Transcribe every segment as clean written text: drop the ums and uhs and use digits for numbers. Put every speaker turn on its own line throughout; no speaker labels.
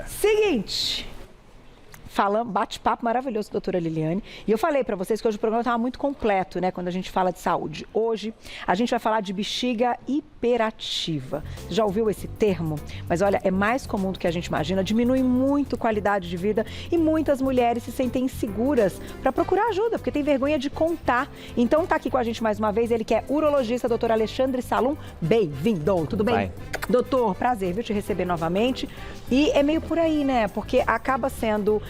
Seguinte, bate-papo maravilhoso, doutora Liliane. E eu falei para vocês que hoje o programa estava muito completo, né? Quando a gente fala de saúde. Hoje a gente vai falar de bexiga hiperativa. Já ouviu esse termo? Mas olha, é mais comum do que a gente imagina, diminui muito a qualidade de vida e muitas mulheres se sentem inseguras para procurar ajuda, porque tem vergonha de contar. Então tá aqui com a gente mais uma vez, ele que é urologista, doutor Alexandre Salum. Bem-vindo, tudo bem?
Vai.
Doutor, prazer, viu, te receber novamente. E é meio por aí, né? Porque acaba sendo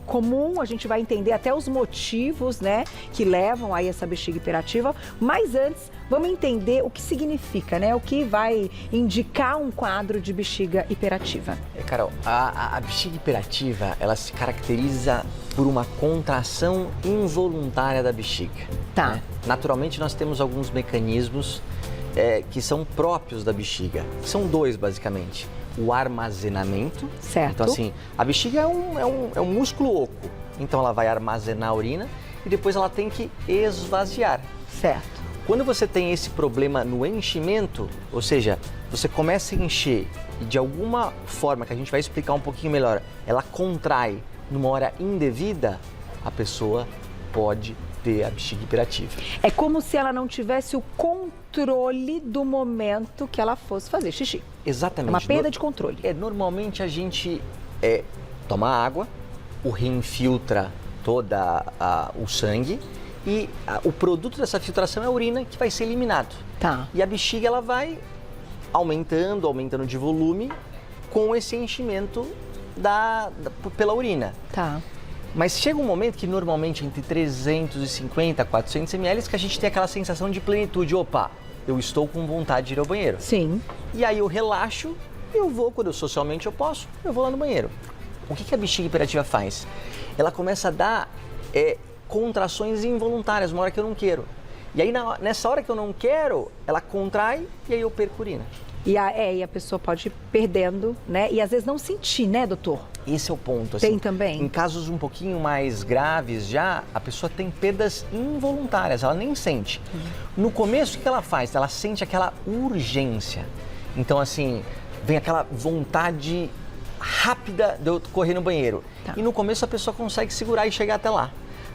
comum, a gente vai entender até os motivos, né, que levam aí essa bexiga hiperativa. Mas antes, vamos entender o que significa, né? O que vai indicar um quadro de bexiga hiperativa.
Carol, a bexiga hiperativa, ela se caracteriza por uma contração involuntária da bexiga.
Tá.
Né? Naturalmente, nós temos alguns mecanismos que são próprios da bexiga. São dois, basicamente. O armazenamento.
Certo.
Então, assim, a bexiga é um músculo oco. Então, ela vai armazenar a urina e depois ela tem que esvaziar.
Certo.
Quando você tem esse problema no enchimento, ou seja, você começa a encher e de alguma forma, que a gente vai explicar um pouquinho melhor, ela contrai numa hora indevida, a pessoa pode ter a bexiga hiperativa.
É como se ela não tivesse o controle do momento que ela fosse fazer xixi.
Exatamente.
É uma perda de controle.
Normalmente a gente toma água, o rim filtra toda o sangue e o produto dessa filtração é a urina que vai ser eliminado.
Tá.
E a bexiga ela vai aumentando de volume com esse enchimento pela urina.
Tá.
Mas chega um momento que normalmente entre 350 a 400 ml que a gente tem aquela sensação de plenitude. Opa, eu estou com vontade de ir ao banheiro.
Sim.
E aí eu relaxo, eu vou, quando socialmente eu posso, eu vou lá no banheiro. O que a bexiga hiperativa faz? Ela começa a dar contrações involuntárias, uma hora que eu não quero. E aí nessa hora que eu não quero, ela contrai e aí eu perco urina.
E a pessoa pode ir perdendo, né? E às vezes não sentir, né, doutor?
Esse é o ponto.
Tem
assim,
também?
Em casos um pouquinho mais graves já, a pessoa tem perdas involuntárias, ela nem sente. No começo, o que ela faz? Ela sente aquela urgência. Então, assim, vem aquela vontade rápida de eu correr no banheiro.
Tá.
E no começo a pessoa consegue segurar e chegar até lá.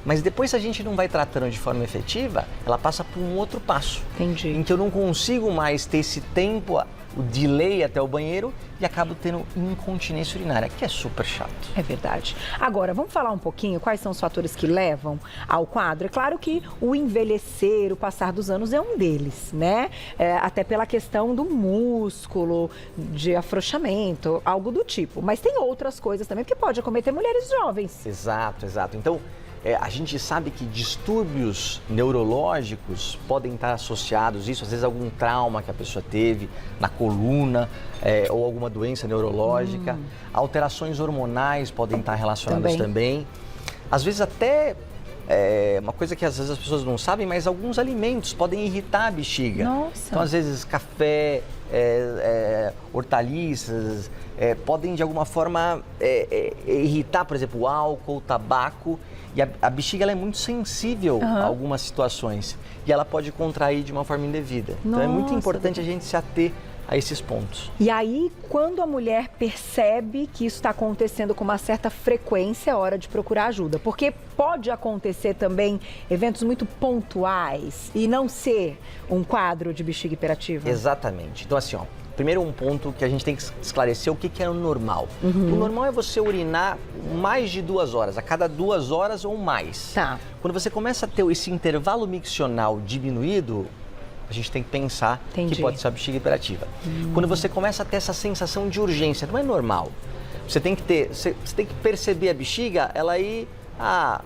Mas depois, se a gente não vai tratando de forma efetiva, ela passa por um outro passo.
Entendi.
Em que eu não consigo mais ter esse tempo, o delay até o banheiro e acabo tendo incontinência urinária, que é super chato.
É verdade. Agora, vamos falar um pouquinho quais são os fatores que levam ao quadro. É claro que o envelhecer, o passar dos anos é um deles, né? Até pela questão do músculo, de afrouxamento, algo do tipo. Mas tem outras coisas também que pode acometer mulheres jovens.
Exato, exato. Então, a gente sabe que distúrbios neurológicos podem estar associados a isso, às vezes algum trauma que a pessoa teve na coluna ou alguma doença neurológica. Alterações hormonais podem estar relacionadas também. Às vezes até, uma coisa que às vezes as pessoas não sabem, mas alguns alimentos podem irritar a bexiga.
Nossa.
Então, às vezes, café, hortaliças, podem de alguma forma irritar, por exemplo, o álcool, o tabaco. E a bexiga ela é muito sensível a algumas situações e ela pode contrair de uma forma indevida. Então é muito importante a gente se ater a esses pontos.
E aí, quando a mulher percebe que isso está acontecendo com uma certa frequência, é hora de procurar ajuda. Porque pode acontecer também eventos muito pontuais e não ser um quadro de bexiga hiperativa.
Exatamente. Então assim, primeiro um ponto que a gente tem que esclarecer o que é o normal. O normal é você urinar mais de 2 horas, a cada 2 horas ou mais.
Tá.
Quando você começa a ter esse intervalo miccional diminuído, a gente tem que pensar que pode ser a bexiga hiperativa. Quando você começa a ter essa sensação de urgência, não é normal. Você tem que perceber a bexiga, ela aí,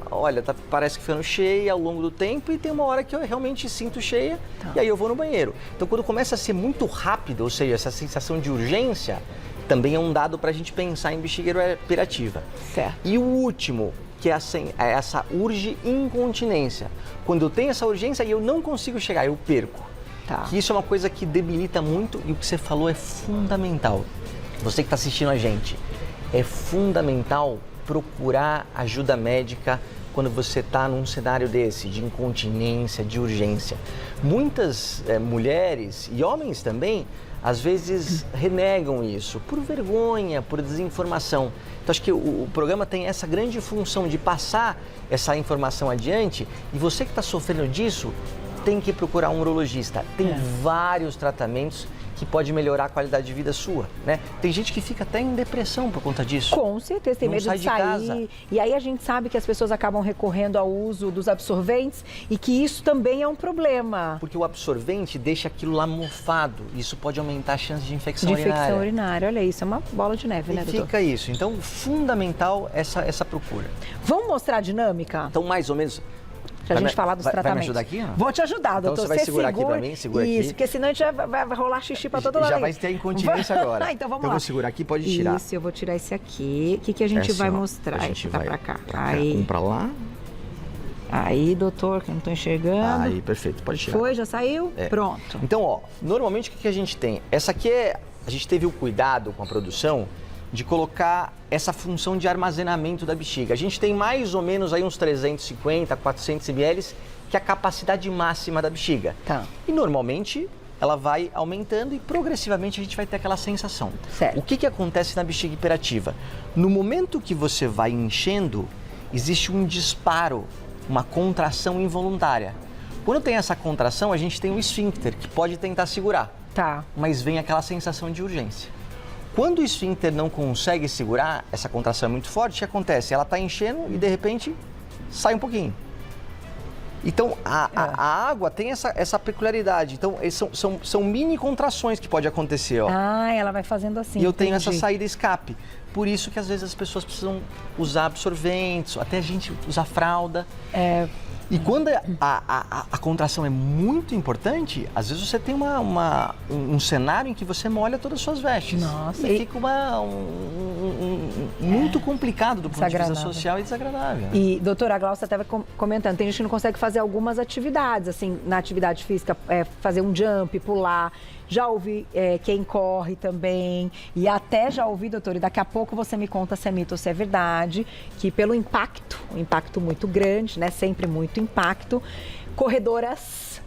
olha, parece que ficando cheia ao longo do tempo e tem uma hora que eu realmente sinto cheia e aí eu vou no banheiro. Então, quando começa a ser muito rápido, ou seja, essa sensação de urgência, também é um dado para a gente pensar em bexiga hiperativa.
Certo.
E o último, que é essa incontinência. Quando eu tenho essa urgência e eu não consigo chegar, eu perco.
Tá.
Que isso é uma coisa que debilita muito e o que você falou é fundamental. Você que está assistindo a gente, é fundamental procurar ajuda médica quando você está num cenário desse, de incontinência, de urgência. Muitas mulheres e homens também, às vezes renegam isso por vergonha, por desinformação. Então acho que o programa tem essa grande função de passar essa informação adiante, e você que está sofrendo disso tem que procurar um urologista. Tem vários tratamentos que pode melhorar a qualidade de vida sua, né? Tem gente que fica até em depressão por conta disso.
Com certeza, tem medo de sair. Casa. E aí a gente sabe que as pessoas acabam recorrendo ao uso dos absorventes e que isso também é um problema.
Porque o absorvente deixa aquilo lá mofado. Isso pode aumentar a chance de infecção urinária.
De infecção urinária, olha isso, é uma bola de neve, né, doutor?
Fica isso. Então, fundamental essa procura.
Vamos mostrar a dinâmica?
Então, mais ou menos...
Pra gente falar dos tratamentos.
Vai me ajudar aqui? Ó?
Vou te ajudar, doutor.
Então você vai segurar aqui pra mim? Segura aqui.
Isso, porque senão a gente vai rolar xixi pra todo lado.
Já vai ter incontinência agora.
Então vamos
lá.
Eu
vou segurar aqui, pode tirar.
Isso, eu vou tirar esse aqui. O que a gente vai mostrar?
A gente vai
pra cá.
Aí. Um pra lá.
Aí, doutor, que eu não tô enxergando.
Aí, perfeito, pode tirar.
Foi, já saiu? Pronto.
Então, ó, normalmente o que a gente tem? Essa aqui a gente teve o cuidado com a produção de colocar essa função de armazenamento da bexiga. A gente tem mais ou menos aí uns 350, 400 ml, que é a capacidade máxima da bexiga.
Tá.
E normalmente ela vai aumentando e progressivamente a gente vai ter aquela sensação.
Certo.
O que acontece na bexiga hiperativa? No momento que você vai enchendo, existe um disparo, uma contração involuntária. Quando tem essa contração, a gente tem o esfíncter, que pode tentar segurar.
Tá.
Mas vem aquela sensação de urgência. Quando o esfíncter não consegue segurar, essa contração é muito forte, o que acontece? Ela está enchendo e de repente sai um pouquinho. Então a água tem essa peculiaridade. Então são mini contrações que pode acontecer. Ó.
Ah, ela vai fazendo assim.
E eu tenho essa saída escape. Por isso que às vezes as pessoas precisam usar absorventes, até a gente usar fralda. E quando a contração é muito importante, às vezes você tem um cenário em que você molha todas as suas vestes.
Nossa.
E fica muito complicado do ponto de vista social e desagradável.
E, doutora, a Glaucia estava comentando, tem gente que não consegue fazer algumas atividades, assim, na atividade física, fazer um jump, pular. Já ouvi quem corre também, e até já ouvi, doutor, e daqui a pouco você me conta se é mito ou se é verdade, que pelo impacto, um impacto muito grande, né, sempre muito impacto, corredoras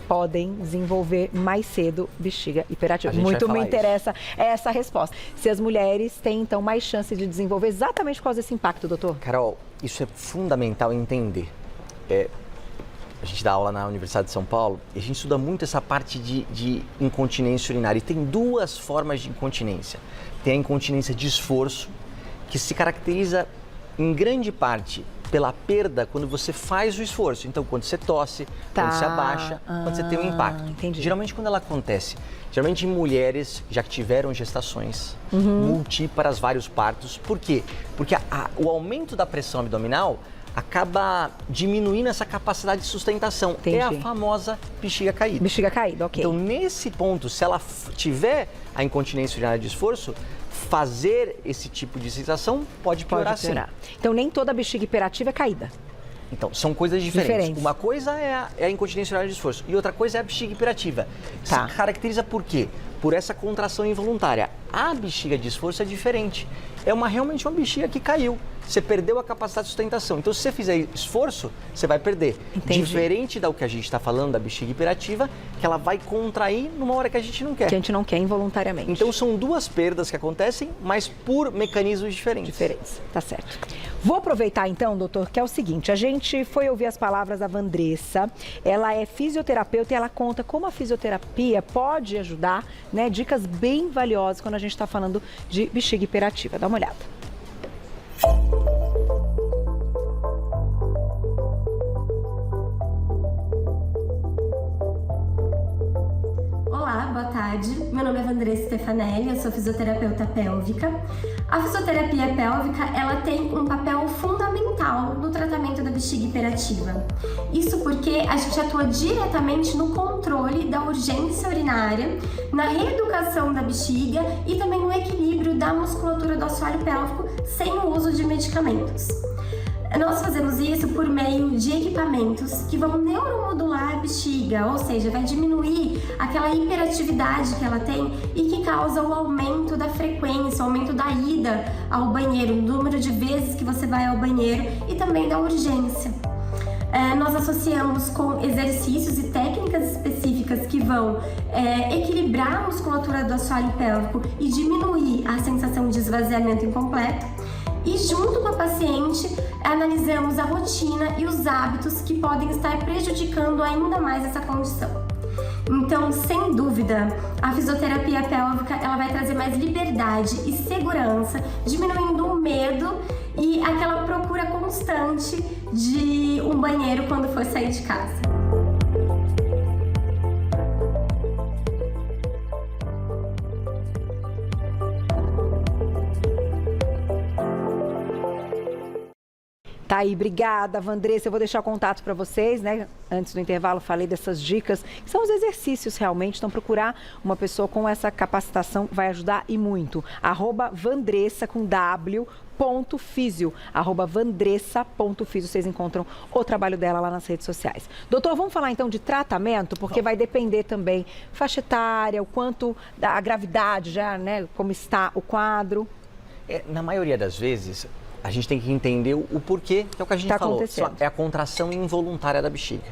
podem desenvolver mais cedo bexiga hiperativa. Muito me interessa essa resposta. Se as mulheres têm, então, mais chance de desenvolver exatamente por causa desse impacto, doutor?
Carol, isso é fundamental entender. A gente dá aula na Universidade de São Paulo e a gente estuda muito essa parte de incontinência urinária. E tem duas formas de incontinência. Tem a incontinência de esforço, que se caracteriza em grande parte pela perda quando você faz o esforço. Então, quando você tosse, quando você abaixa, quando você tem um impacto.
Entendi.
Geralmente, quando ela acontece, geralmente em mulheres já que tiveram gestações múltiplas, vários partos. Por quê? Porque o aumento da pressão abdominal acaba diminuindo essa capacidade de sustentação.
Entendi.
É a famosa bexiga caída.
Bexiga caída, ok.
Então, nesse ponto, se ela tiver a incontinência urinária de esforço, fazer esse tipo de sensação pode piorar, sim.
Então, nem toda bexiga hiperativa é caída.
Então, são coisas diferentes. Uma coisa é a incontinência urinária de esforço e outra coisa é a bexiga hiperativa.
Tá.
Se caracteriza por quê? Por essa contração involuntária. A bexiga de esforço é diferente. Realmente uma bexiga que caiu. Você perdeu a capacidade de sustentação. Então, se você fizer esforço, você vai perder.
Entendi.
Diferente da que a gente está falando da bexiga hiperativa, que ela vai contrair numa hora que a gente não quer.
Que a gente não quer involuntariamente.
Então, são duas perdas que acontecem, mas por mecanismos diferentes.
Tá certo. Vou aproveitar então, doutor, que é o seguinte, a gente foi ouvir as palavras da Vandressa, ela é fisioterapeuta e ela conta como a fisioterapia pode ajudar, né, dicas bem valiosas quando a gente está falando de bexiga hiperativa. Dá uma olhada.
Olá, boa tarde. Meu nome é Vandressa Stefanelli, eu sou fisioterapeuta pélvica. A fisioterapia pélvica, ela tem um papel fundamental no tratamento da bexiga hiperativa. Isso porque a gente atua diretamente no controle da urgência urinária, na reeducação da bexiga e também no equilíbrio da musculatura do assoalho pélvico sem o uso de medicamentos. Nós fazemos isso por meio de equipamentos que vão neuromodular a bexiga, ou seja, vai diminuir aquela hiperatividade que ela tem e que causa o aumento da frequência, o aumento da ida ao banheiro, o número de vezes que você vai ao banheiro e também da urgência. Nós associamos com exercícios e técnicas específicas que vão equilibrar a musculatura do assoalho pélvico e diminuir a sensação de esvaziamento incompleto. E junto com a paciente, analisamos a rotina e os hábitos que podem estar prejudicando ainda mais essa condição. Então, sem dúvida, a fisioterapia pélvica ela vai trazer mais liberdade e segurança, diminuindo o medo e aquela procura constante de um banheiro quando for sair de casa.
Tá aí, obrigada, Vandressa. Eu vou deixar o contato para vocês, né? Antes do intervalo falei dessas dicas, que são os exercícios realmente. Então, procurar uma pessoa com essa capacitação vai ajudar e muito. @Vandressa com w.fisio, @Vandressa.fisio. Vocês encontram o trabalho dela lá nas redes sociais. Doutor, vamos falar então de tratamento, porque vai depender também faixa etária, o quanto, a gravidade já, né? Como está o quadro.
Na maioria das vezes, a gente tem que entender o porquê, que é o que a gente falou. É a contração involuntária da bexiga.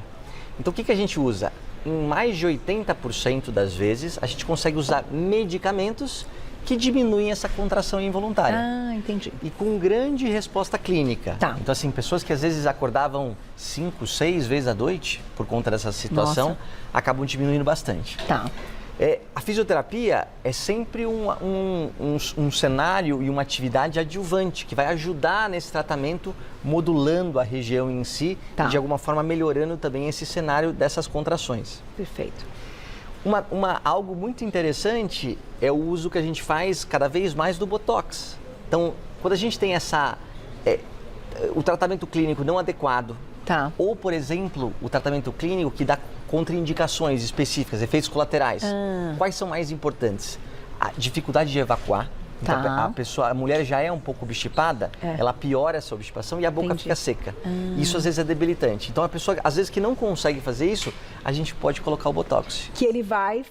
Então, o que a gente usa? Em mais de 80% das vezes, a gente consegue usar medicamentos que diminuem essa contração involuntária.
Ah, entendi.
E com grande resposta clínica.
Tá.
Então, assim, pessoas que às vezes acordavam 5, 6 vezes à noite por conta dessa situação, acabam diminuindo bastante.
Tá.
A fisioterapia é sempre um cenário e uma atividade adjuvante que vai ajudar nesse tratamento, modulando a região em si e de alguma forma melhorando também esse cenário dessas contrações.
Perfeito.
Algo muito interessante é o uso que a gente faz cada vez mais do Botox. Então, quando a gente tem o tratamento clínico não adequado, ou, por exemplo, o tratamento clínico que dá contraindicações específicas, efeitos colaterais. Quais são mais importantes? A dificuldade de evacuar. Então, a mulher já é um pouco obstipada, ela piora essa obstipação e a boca fica seca. Isso às vezes é debilitante. Então, a pessoa, às vezes, que não consegue fazer isso, a gente pode colocar o Botox.
Que ele vai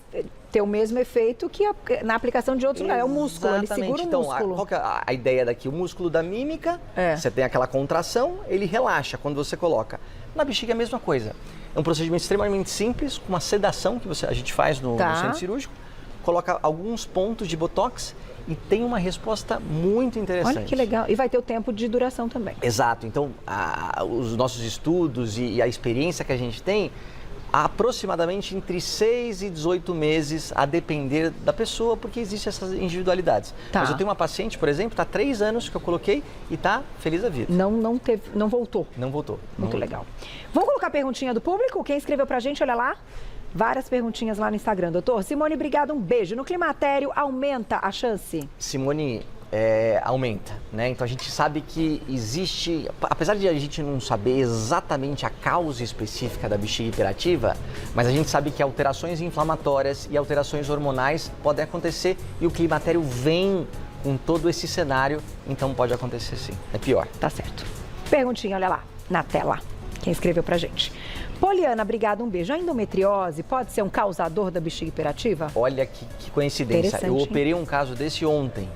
ter o mesmo efeito que na aplicação de outros lugares. É o músculo, ele segura o músculo.
Qual que é a ideia daqui? O músculo da mímica, você tem aquela contração, ele relaxa quando você coloca. Na bexiga é a mesma coisa. É um procedimento extremamente simples, com uma sedação que a gente faz no centro cirúrgico, coloca alguns pontos de Botox e tem uma resposta muito interessante.
Olha que legal. E vai ter o tempo de duração também.
Exato. Então, os nossos estudos e a experiência que a gente tem, aproximadamente entre 6 e 18 meses, a depender da pessoa, porque existem essas individualidades. Mas eu tenho uma paciente, por exemplo, está há 3 anos que eu coloquei e está feliz da vida.
Não voltou.
Não voltou.
Muito legal. Vamos colocar a perguntinha do público? Quem escreveu pra gente, olha lá. Várias perguntinhas lá no Instagram, doutor. Simone, obrigada, um beijo. No climatério, aumenta a chance?
Simone, aumenta, né? Então a gente sabe que existe, apesar de a gente não saber exatamente a causa específica da bexiga hiperativa, mas a gente sabe que alterações inflamatórias e alterações hormonais podem acontecer e o climatério vem com todo esse cenário, então pode acontecer sim, é pior.
Tá certo. Perguntinha, olha lá, na tela, quem escreveu pra gente. Poliana, obrigada, um beijo. A endometriose pode ser um causador da bexiga hiperativa?
Olha que coincidência, eu operei um caso desse ontem.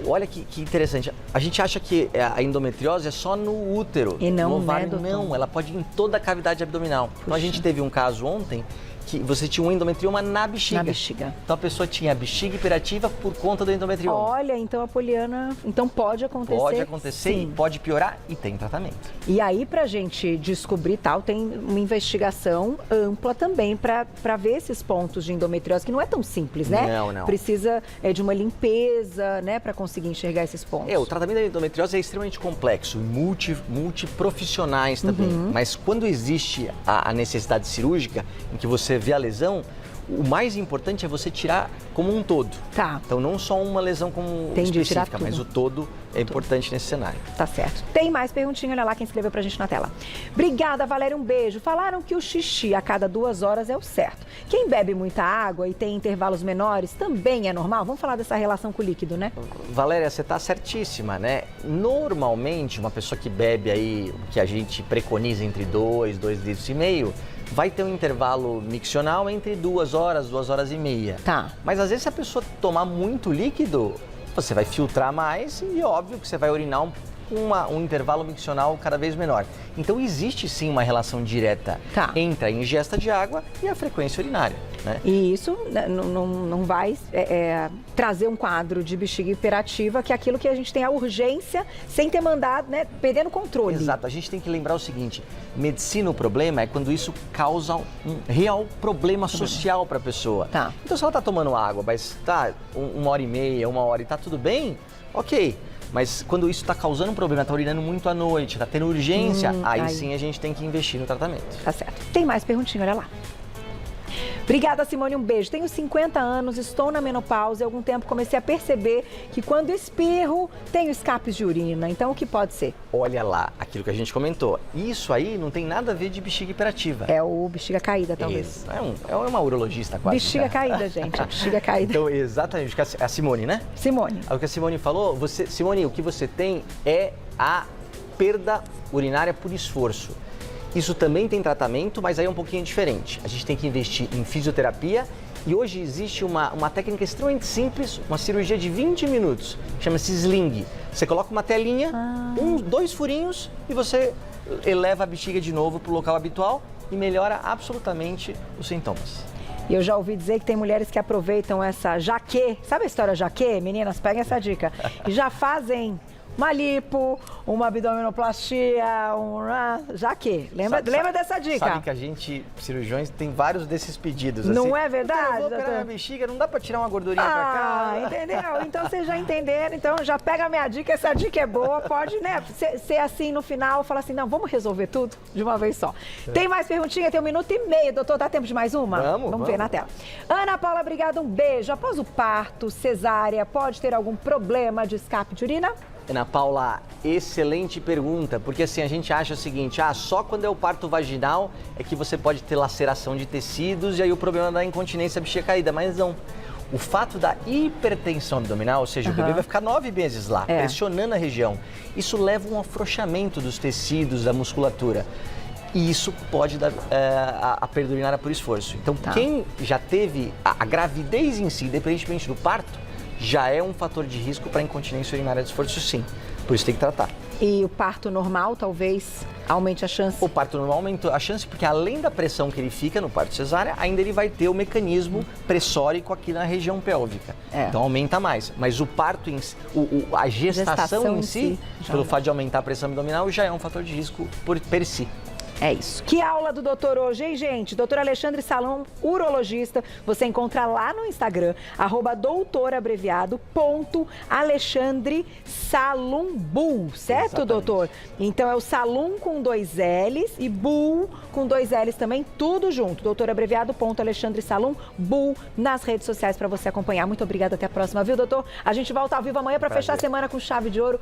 Olha que interessante. A gente acha que a endometriose é só no útero,
e não,
no ovário.
Né,
não, ela pode ir em toda a cavidade abdominal. Puxa. Então a gente teve um caso ontem que você tinha um endometrioma na bexiga.
Na bexiga.
Então a pessoa tinha a bexiga hiperativa por conta do endometrioma.
Olha, então a Poliana, então pode acontecer.
Pode acontecer, sim. Pode piorar e tem tratamento.
E aí pra gente descobrir tem uma investigação ampla também pra ver esses pontos de endometriose, que não é tão simples, né?
Não.
Precisa de uma limpeza, né, pra conseguir enxergar esses pontos.
O tratamento da endometriose é extremamente complexo, multiprofissionais também. Mas quando existe a necessidade cirúrgica, em que você vê a lesão, o mais importante é você tirar como um todo. Então não só uma lesão como específica, mas o todo é importante nesse cenário.
Tá certo. Tem mais perguntinha, olha lá quem escreveu pra gente na tela. Obrigada, Valéria, um beijo. Falaram que o xixi a cada 2 horas é o certo. Quem bebe muita água e tem intervalos menores também é normal? Vamos falar dessa relação com o líquido, né?
Valéria, você tá certíssima, né? Normalmente, uma pessoa que bebe aí, o que a gente preconiza entre 2 litros e meio, vai ter um intervalo miccional entre 2 horas, 2 horas e meia. Mas às vezes se a pessoa tomar muito líquido, você vai filtrar mais e óbvio que você vai urinar com um intervalo miccional cada vez menor. Então existe sim uma relação direta entre a ingesta de água e a frequência urinária, né?
E isso não vai trazer um quadro de bexiga hiperativa, que é aquilo que a gente tem a urgência sem ter mandado, né, perdendo o controle.
Exato, a gente tem que lembrar o seguinte, medicina, o problema é quando isso causa um real problema social para a pessoa. Então se ela está tomando água, mas está 1h30, 1 hora e está tudo bem, ok. Mas quando isso está causando um problema, está urinando muito à noite, está tendo urgência, aí sim a gente tem que investir no tratamento.
Tá certo. Tem mais perguntinha, olha lá. Obrigada, Simone, um beijo. Tenho 50 anos, estou na menopausa e há algum tempo comecei a perceber que quando espirro, tenho escapes de urina. Então, o que pode ser?
Olha lá, aquilo que a gente comentou. Isso aí não tem nada a ver de bexiga hiperativa.
É o bexiga caída, talvez.
Isso. É uma urologista quase.
Bexiga caída, gente. É bexiga caída.
Então, exatamente. A Simone, né?
Simone.
O que a Simone falou, Simone, o que você tem é a perda urinária por esforço. Isso também tem tratamento, mas aí é um pouquinho diferente. A gente tem que investir em fisioterapia e hoje existe uma técnica extremamente simples, uma cirurgia de 20 minutos, chama-se sling. Você coloca uma telinha, 2 furinhos e você eleva a bexiga de novo para o local habitual e melhora absolutamente os sintomas.
E eu já ouvi dizer que tem mulheres que aproveitam essa jaquê, sabe a história jaquê? Meninas, peguem essa dica. E já fazem uma lipo, uma abdominoplastia, jaquê. Lembra dessa dica?
Sabe que a gente, cirurgiões, tem vários desses pedidos.
Não
assim,
é verdade?
Eu vou operar minha bexiga, não dá pra tirar uma gordurinha pra cá.
Entendeu? Então vocês já entenderam. Então já pega a minha dica, essa dica é boa. Pode, né, ser assim no final, falar assim, não, vamos resolver tudo de uma vez só. Tem mais perguntinha? Tem 1 minuto e meio, doutor. Dá tempo de mais uma? Vamos ver na tela. Ana Paula, obrigada, um beijo. Após o parto, cesárea, pode ter algum problema de escape de urina?
Ana Paula, excelente pergunta, porque assim, a gente acha o seguinte, só quando é o parto vaginal é que você pode ter laceração de tecidos e aí o problema da incontinência bexiga caída, mas não. O fato da hipertensão abdominal, ou seja, o bebê vai ficar 9 meses lá, pressionando a região, isso leva a um afrouxamento dos tecidos, da musculatura. E isso pode dar a perda urinária por esforço. Então, quem já teve a gravidez em si, independentemente do parto, já é um fator de risco para incontinência urinária de esforço, sim. Por isso tem que tratar.
E o parto normal talvez aumente a chance?
O parto normal aumenta a chance porque além da pressão que ele fica no parto cesárea, ainda ele vai ter o mecanismo pressórico aqui na região pélvica. Então aumenta mais. Mas o parto, a gestação em si, pelo fato de aumentar a pressão abdominal, já é um fator de risco per si.
É isso. Que aula do doutor hoje, hein, gente? Doutor Alexandre Salum, urologista. Você encontra lá no Instagram, @doutorabreviado.alexandresalumbu, certo,
Exatamente.
doutor? Então é o Salum com 2 L's e Bull com 2 L's também, tudo junto. doutorabreviado.alexandresalumbu nas redes sociais para você acompanhar. Muito obrigada, até a próxima, viu, doutor? A gente volta ao vivo amanhã para fechar a semana com chave de ouro.